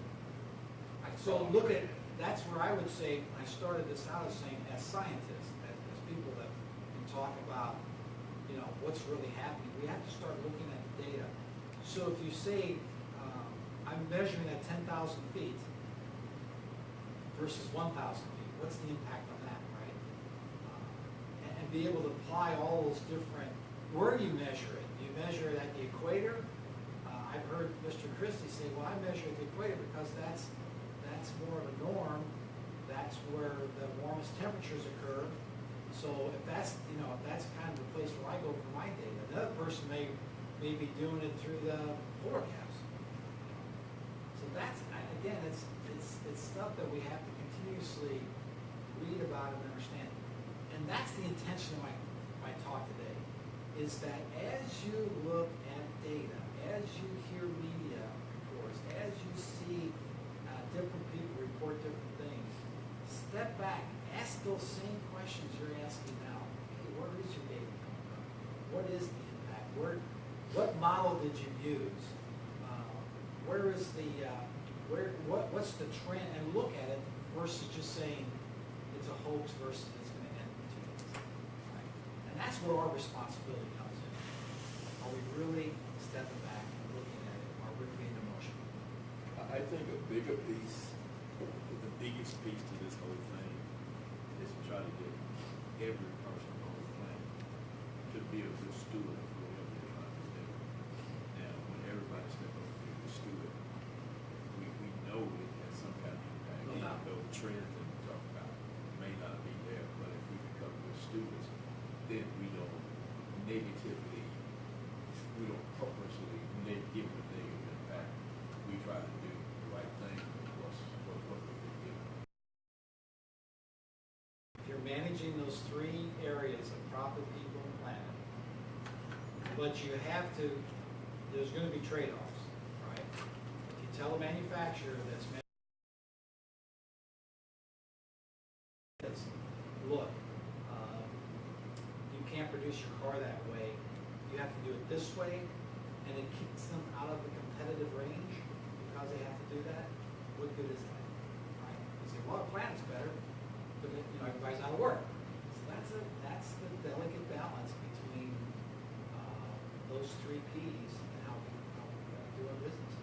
[SPEAKER 2] So look at, that's where I would say, I started this out as saying, as scientists, as people that can talk about, you know, what's really happening, we have to start looking at the data. So if you say, I'm measuring at 10,000 feet versus 1,000 feet, what's the impact on that, right? And be able to apply all those different, where do you measure it? Do you measure it at the equator? I've heard Mr. Christie say, well, I measure at the equator because that's more of a norm. That's where the warmest temperatures occur. So if that's, you know, if that's kind of the place where I go for my data, another person may be doing it through the polar caps. So that's, again, it's stuff that we have to continuously read about and understand. And that's the intention of my talk today, is that as you look at data, as you hear media reports, as you see different people report different things, step back, ask those same questions you're asking now. Okay, where is your data coming from? What is the impact? What model did you use? Where is the what's the trend? And look at it versus just saying it's a hoax versus it's going to end in 2 days. Right? And that's where our responsibility comes in. Are we really stepping back and looking at it? Are we being emotional?
[SPEAKER 3] I think a bigger piece, the biggest piece to this whole thing is to try to get every person on the planet to be a good steward of whatever they're trying to do. Now, when everybody steps up to be a good steward, we know it has some kind of impact.
[SPEAKER 2] No
[SPEAKER 3] Even
[SPEAKER 2] doubt.
[SPEAKER 3] though the trends that we talk about may not be there, but if we become good stewards, then we don't negatively, we don't purposely give it a negative impact. We try to do the right thing with what we've been given.
[SPEAKER 2] If you're managing those 3 areas of profit, people, and planet, but you have to, there's going to be trade-offs, right? If you tell a manufacturer that's look, you can't produce your car that way, you have to do it this way, and it keeps them out of the competitive range because they have to do that, what good is that? Right? You say, well, the planet's better, but then, you know, everybody's out of work. So that's the delicate balance between those 3 Ps and how we do our business.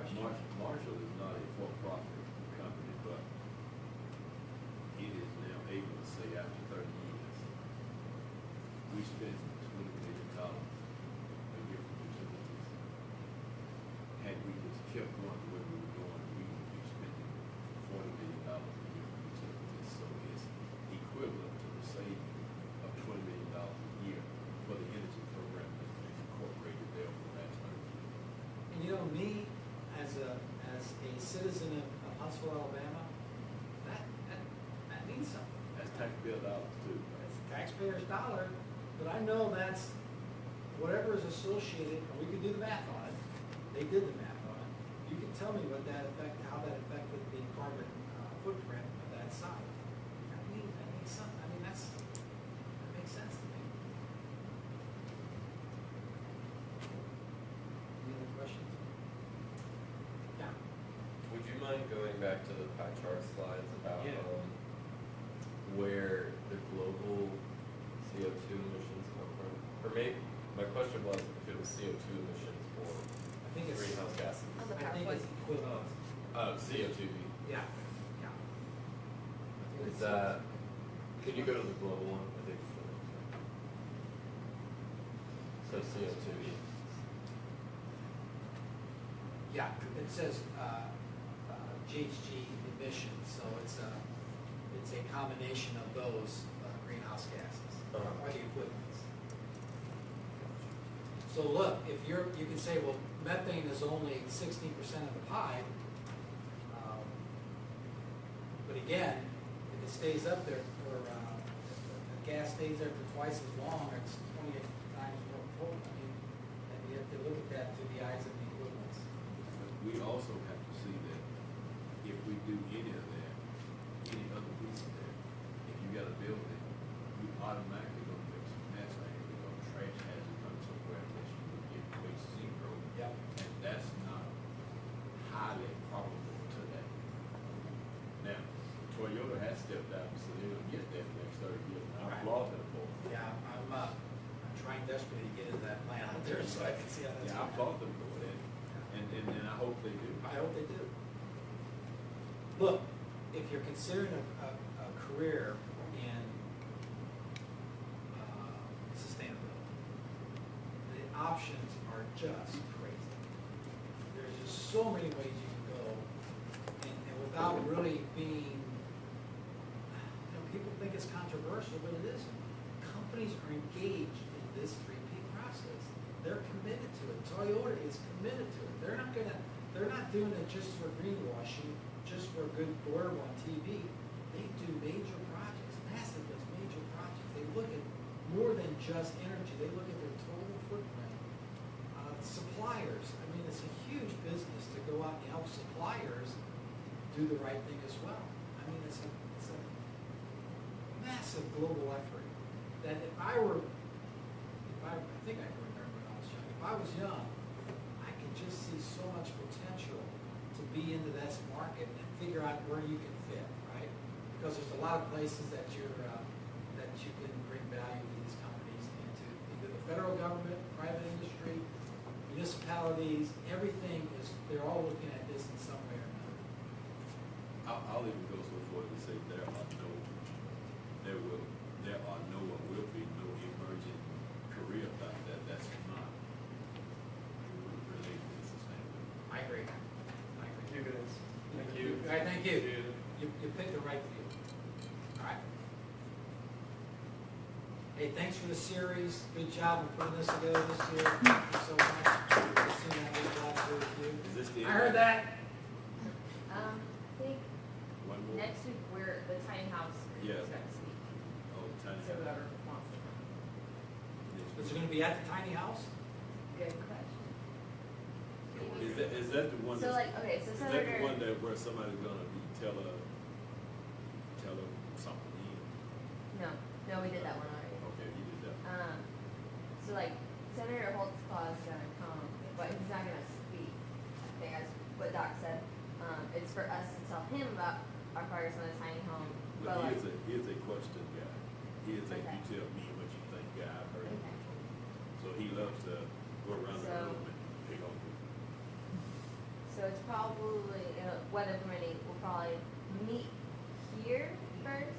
[SPEAKER 2] Question?
[SPEAKER 3] Marshall is not a for-profit company, but it is now able to say after 30 years, we spent $20 million a year for utilities. Had we just kept going the way we were going, we would be spending $40 million a year for utilities. So it's equivalent to the saving of $20 million a year for the energy program that we've incorporated there over the last 100 years.
[SPEAKER 2] And you know, me as a as a citizen of Huntsville, Alabama, that means something.
[SPEAKER 3] That's taxpayer dollars too.
[SPEAKER 2] It's taxpayers' dollar, but I know that's whatever is associated, and we could do the math on it. They did the math on it. You can tell me how that affected the carbon footprint of that site. That makes sense. I mean, that makes sense to me. Any other questions? Yeah.
[SPEAKER 5] Would you mind going back to the pie chart slides about
[SPEAKER 2] Yeah.
[SPEAKER 5] Where the global CO2 emissions come from? Or maybe, my question was if it was CO2 emissions or
[SPEAKER 2] I think it's.
[SPEAKER 5] greenhouse gases.
[SPEAKER 4] On the
[SPEAKER 2] I think
[SPEAKER 4] PowerPoint.
[SPEAKER 2] it's equivalent.
[SPEAKER 5] Oh, CO2.
[SPEAKER 2] Yeah. Yeah. I think
[SPEAKER 5] Is
[SPEAKER 2] it's-
[SPEAKER 5] that, could you go to the global one? I think it's the next one. So CO2.
[SPEAKER 2] Yeah, it says GHG emissions, so it's a combination of those greenhouse gases, or the equivalents. So look, if you can say, well, methane is only 16% of the pie, but again, if it stays up there for, if the gas stays there for twice as long, it's 28 times more potent. I mean, and you have to look at that through the eyes of the equivalents.
[SPEAKER 3] We also have to see that if we do any of that, any other piece of that, if you got a building, you automatically gonna mix methane, because trash has to come somewhere unless you would get waste zero.
[SPEAKER 2] Yep.
[SPEAKER 3] And that's not highly probable today. Now, Toyota has stepped out and said they're gonna get that in the next 30 years, and I
[SPEAKER 2] Right.
[SPEAKER 3] applaud them for it.
[SPEAKER 2] Yeah, I'm trying desperately to get into that plant out there so I can see how that's
[SPEAKER 3] Yeah, I
[SPEAKER 2] going.
[SPEAKER 3] applaud them for it, and I hope they do.
[SPEAKER 2] I hope they do. Look, if you're considering a career in sustainability, the options are just crazy. There's just so many ways you can go, and without really being, people think it's controversial, but it isn't. Companies are engaged in this 3P process. They're committed to it. Toyota is committed to it. They're not doing it just for greenwashing, just for a good blurb on TV. They do major projects. NASA does major projects. They look at more than just energy. They look at their total footprint. Suppliers, I mean, it's a huge business to go out and help suppliers do the right thing as well. I mean, it's a massive global effort that I think I can remember when I was young. If I was young, I could just see so much potential to be into this market and figure out where you can fit, right? Because there's a lot of places that you can bring value to these companies into, either the federal government, private industry, municipalities, everything they're all looking at this in some way or another.
[SPEAKER 3] I'll even go so far to say there are no or will be no emerging career path that's not related to sustainability.
[SPEAKER 2] I agree.
[SPEAKER 5] Thank you, guys. Thank you.
[SPEAKER 2] All right, thank you. You picked the right field. All right. Hey, thanks for the series. Good job in putting this together this year. Thank you so much. I've seen that good job with you.
[SPEAKER 3] Is this the
[SPEAKER 2] I heard that.
[SPEAKER 8] I think
[SPEAKER 3] One more?
[SPEAKER 8] next week we're the tiny house
[SPEAKER 3] Yeah.
[SPEAKER 8] is going to speak.
[SPEAKER 3] Oh, tiny.
[SPEAKER 8] So whoever wants to come.
[SPEAKER 2] Is it going to be at the tiny house?
[SPEAKER 8] Good question.
[SPEAKER 3] Is that the one?
[SPEAKER 8] So
[SPEAKER 3] that's-
[SPEAKER 8] like, okay, so
[SPEAKER 3] Is that the
[SPEAKER 8] Senator.
[SPEAKER 3] one that where somebody's gonna be tell her something in?
[SPEAKER 8] No, we did that one already.
[SPEAKER 3] Okay, you did that.
[SPEAKER 8] So like Senator Holtzclaw is gonna come, but he's not gonna speak. I think that's what Doc said. It's for us to tell him about our progress on the tiny home.
[SPEAKER 3] But
[SPEAKER 8] like,
[SPEAKER 3] he is a question guy. He is a
[SPEAKER 8] Okay.
[SPEAKER 3] you tell me what you think guy. I've heard him
[SPEAKER 8] Okay.
[SPEAKER 3] before. So he loves to go around the
[SPEAKER 8] So-
[SPEAKER 3] room and pick on people.
[SPEAKER 8] So it's probably, weather permitting, we'll probably meet here first.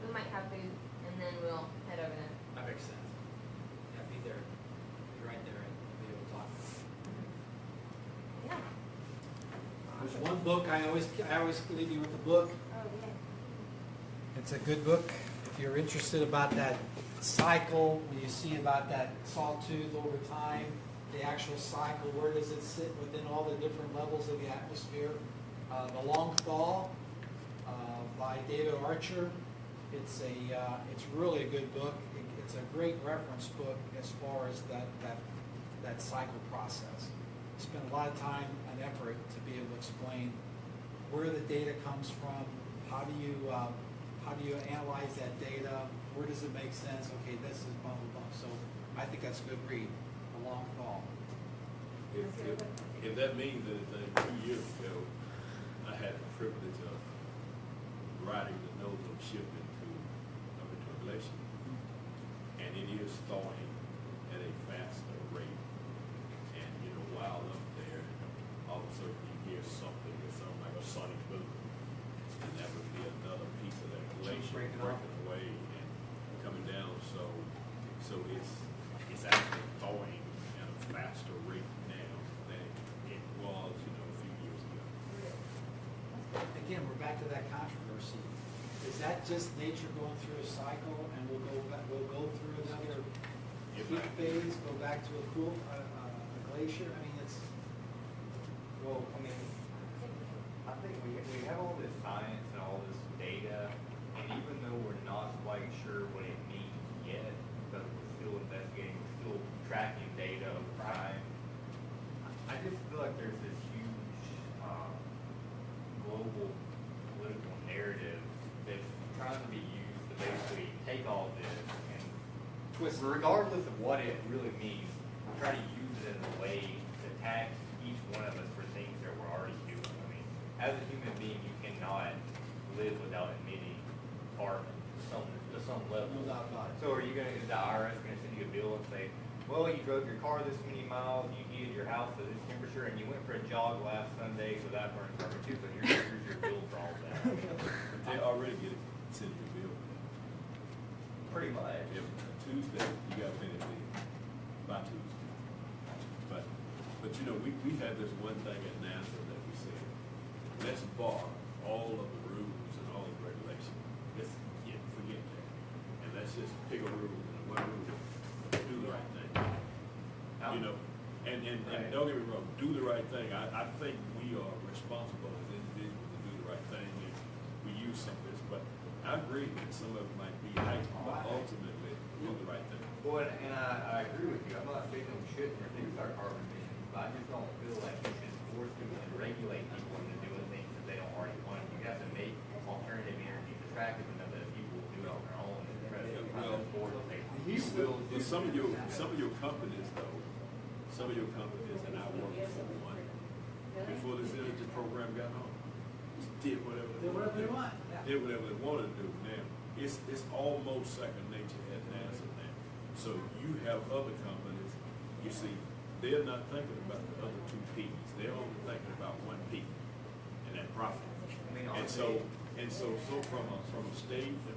[SPEAKER 8] We might have food, and then we'll head over there.
[SPEAKER 2] That makes sense. Yeah, be there, be right there and be able to talk.
[SPEAKER 8] Yeah.
[SPEAKER 2] There's one book I always leave you with the book.
[SPEAKER 8] Oh, yeah.
[SPEAKER 2] It's a good book if you're interested about that cycle, when you see about that sawtooth over time, the actual cycle, where does it sit within all the different levels of the atmosphere. The Long Thaw by David Archer. It's really a good book. It's a great reference book as far as that cycle process. Spend a lot of time and effort to be able to explain where the data comes from, how do you analyze that data, where does it make sense, okay, this is blah, blah, blah. So I think that's a good read, A Long Thaw.
[SPEAKER 3] If that means anything, 2 years ago, I had the privilege of riding the nose of a ship up into a glacier. And it is thawing at a faster rate. And while up there, all of a sudden you hear something that sounds like a sonic boom. And that would be another piece of that glacier breaking away and coming down. So it's actually thawing at a faster rate now than it was, a few years ago.
[SPEAKER 2] Again, we're back to that controversy. Is that just nature going through a cycle, and we'll go through another heat phase, go back to a glacier? I mean, it's.
[SPEAKER 6] Well, I think we have all this science and all this data, and even though we're not quite sure what it means yet, because we're still investigating, we're still tracking data over time, I just feel like there's this huge global political narrative that's trying to be used to basically take all this and twist, regardless of what it really means, try to use it in a way to tax each one of us for things that we're already doing. I mean, as a human being, you cannot live without emitting carbon to some level.
[SPEAKER 2] No doubt about it.
[SPEAKER 6] So is the IRS going to send you a bill and say, well, you drove your car this many miles, you heated your house to this temperature, and you went for a jog last Sunday, so that burns carbon too, so here's your bill for all that.
[SPEAKER 3] But they already send you a bill.
[SPEAKER 6] Pretty much.
[SPEAKER 3] Every Tuesday, you got to pay that bill by Tuesday. But we had this one thing at NASA that we said, let's bar all of the rules and all the regulations. Let's forget that. And let's just pick a rule and one rule. Do the right thing. And don't get me wrong, do the right thing. I think we are responsible as individuals to do the right thing if we use some of this. But I agree that some of it might be heightened, but ultimately do the right thing.
[SPEAKER 6] Well, and I agree with you. I'm not saying that we shouldn't reduce our carbon emissions, but I just don't feel like we should force people and regulate people into doing things that they don't already want. You have to make alternative energies attractive enough that people will do it on their own and try to afford to pay.
[SPEAKER 3] But some of your companies though, and I worked for one before this energy program got on, did whatever they
[SPEAKER 2] want.
[SPEAKER 3] Did whatever they wanted to do. Now it's almost second nature at NASA now. So you have other companies, you see, they're not thinking about the other two P's. They're only thinking about one P, and that profit. And so from a state and